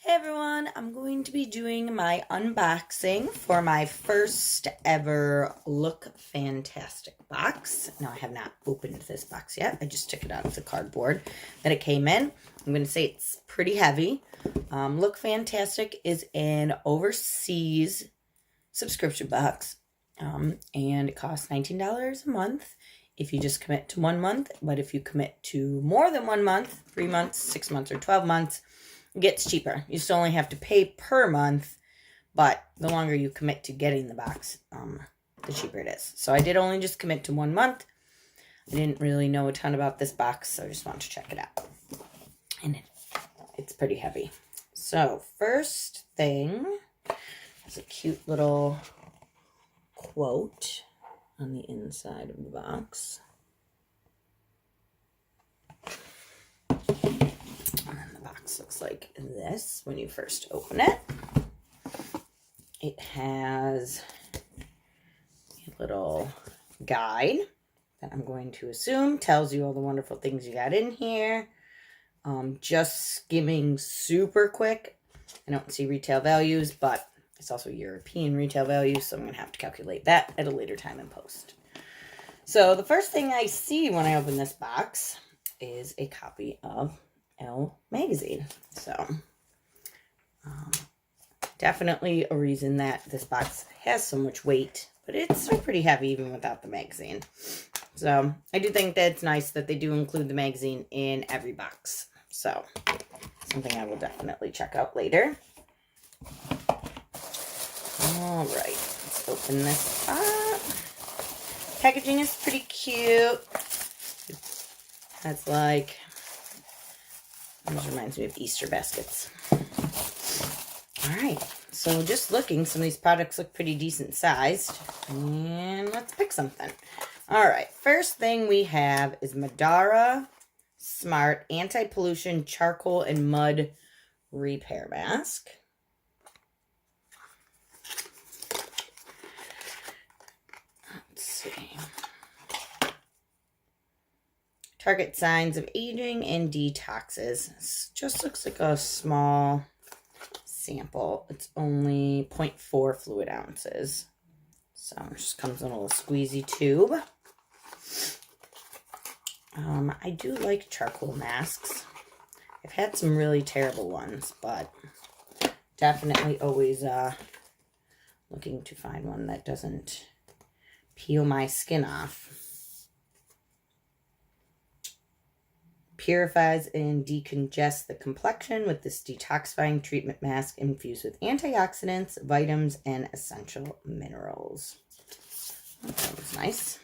Hey everyone, I'm going to be doing my unboxing for my first ever Lookfantastic box. Now I have not opened this box yet. I just took it out of the cardboard that it came in. I'm going to say it's pretty heavy. Lookfantastic is an overseas subscription box and it costs $19 a month if you just commit to 1 month. But if you commit to more than 1 month, 3 months, 6 months, or 12 months, gets cheaper. You still only have to pay per month, but the longer you commit to getting the box, the cheaper it is. So I did only just commit to 1 month. I didn't really know a ton about this box, so I just wanted to check it out. And it's pretty heavy. So first thing is a cute little quote on the inside of the box. Looks like this when you first open it. It has a little guide that I'm going to assume tells you all the wonderful things you got in here. Just skimming super quick. I don't see retail values, but it's also European retail values, so I'm going to have to calculate that at a later time in post. So the first thing I see when I open this box is a copy of Elle magazine. So definitely a reason that this box has so much weight, but it's still pretty heavy even without the magazine. So I do think that it's nice that they do include the magazine in every box. So something I will definitely check out later. All right, let's open this up. Packaging is pretty cute. That's like, this reminds me of Easter baskets. All right, so just looking, some of these products look pretty decent sized. And let's pick something. All right, first thing we have is Madara Smart Anti-Pollution Charcoal and Mud Repair Mask. Let's see. Target signs of aging and detoxes. This just looks like a small sample. It's only 0.4 fluid ounces. So it just comes in a little squeezy tube. I do like charcoal masks. I've had some really terrible ones, but definitely always looking to find one that doesn't peel my skin off. Purifies and decongests the complexion with this detoxifying treatment mask infused with antioxidants, vitamins, and essential minerals. That was nice.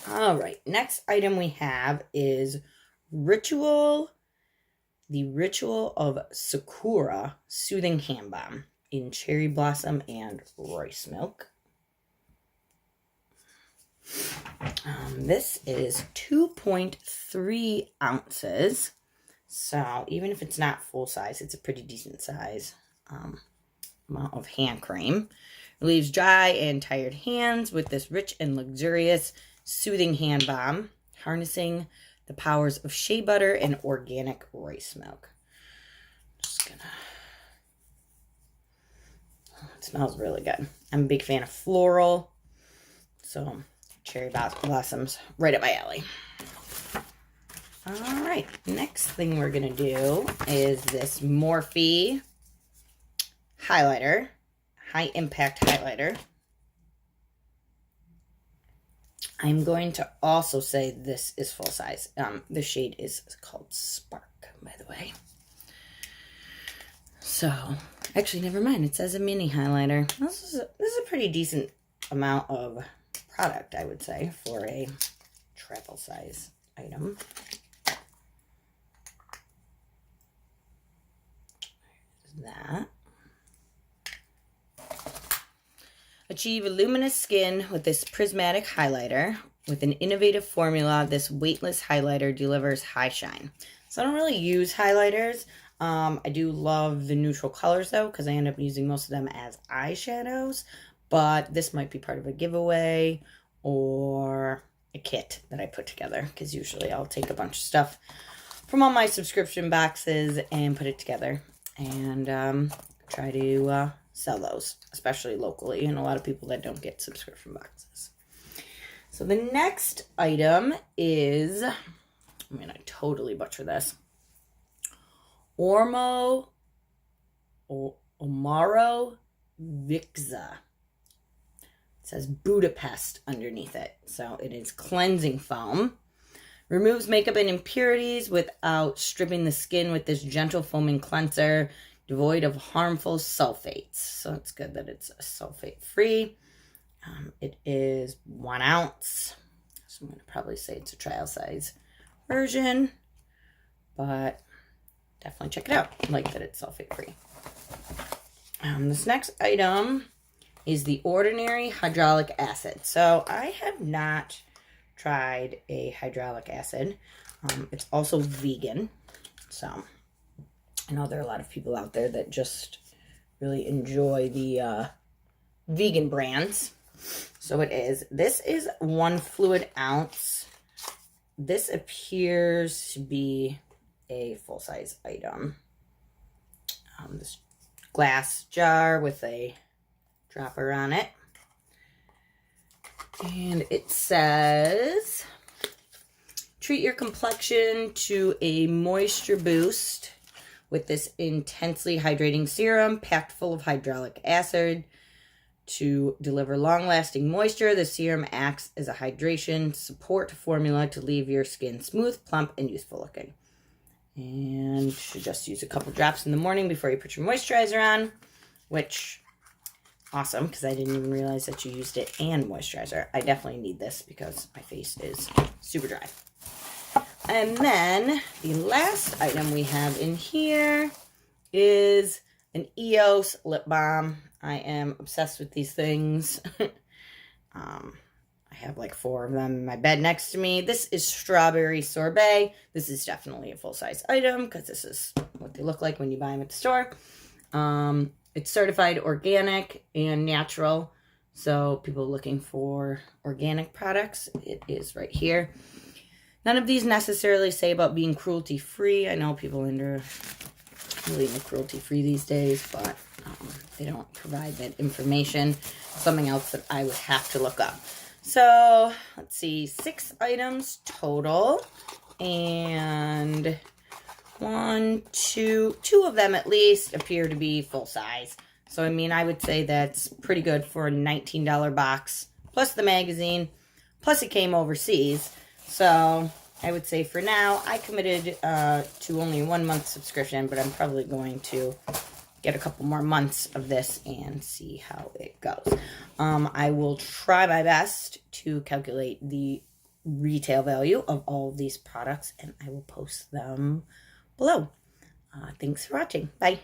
All right, next item we have is the Ritual of Sakura Soothing Hand Balm in cherry blossom and rice milk. This is 2.3 ounces. So even if it's not full size, it's a pretty decent size amount of hand cream. Relieves dry and tired hands with this rich and luxurious soothing hand balm, harnessing the powers of shea butter and organic rice milk. Just gonna... Oh, it smells really good. I'm a big fan of floral, so cherry blossoms right up my alley. All right, next thing we're gonna do is this Morphie highlighter, high impact highlighter. I'm going to also say this is full size. The shade is called Spark, by the way. So, actually, never mind. It says a mini highlighter. This is a pretty decent amount of product, I would say, for a travel size item. There's that. Achieve a luminous skin with this prismatic highlighter. With an innovative formula, this weightless highlighter delivers high shine. So I don't really use highlighters. I do love the neutral colors, though, because I end up using most of them as eyeshadows. But this might be part of a giveaway or a kit that I put together, because usually I'll take a bunch of stuff from all my subscription boxes and put it together and try to sell those, especially locally, and a lot of people that don't get subscription boxes. So the next item is, I'm going to totally butcher this, Omorovicza. It says Budapest underneath it. So it is cleansing foam. Removes makeup and impurities without stripping the skin with this gentle foaming cleanser, devoid of harmful sulfates. So it's good that it's sulfate free. It is 1 ounce. So I'm going to probably say it's a trial size version, but definitely check it out. I like that it's sulfate free. This next item is the Ordinary Hyaluric Acid. So I have not tried a hyaluric acid. It's also vegan. So I know there are a lot of people out there that just really enjoy the vegan brands. So it is. This is 1 fluid ounce. This appears to be a full-size item. This glass jar with a dropper on it. And it says, treat your complexion to a moisture boost with this intensely hydrating serum packed full of hyaluric acid. To deliver long-lasting moisture, the serum acts as a hydration support formula to leave your skin smooth, plump, and youthful looking. And you should just use a couple drops in the morning before you put your moisturizer on, which, awesome, because I didn't even realize that you used it and moisturizer. I definitely need this because my face is super dry. And then the last item we have in here is an EOS lip balm. I am obsessed with these things. I have like 4 of them in my bed next to me. This is Strawberry Sorbet. This is definitely a full-size item because this is what they look like when you buy them at the store. It's certified organic and natural. So people looking for organic products, it is right here. None of these necessarily say about being cruelty-free. I know people are really into cruelty-free these days, but they don't provide that information. Something else that I would have to look up. So let's see, 6 items total, and 2 of them at least appear to be full size. So I mean, I would say that's pretty good for a $19 box, plus the magazine, plus it came overseas. So I would say for now, I committed to only a 1-month subscription, but I'm probably going to get a couple more months of this and see how it goes. I will try my best to calculate the retail value of all of these products, and I will post them below. Thanks for watching. Bye.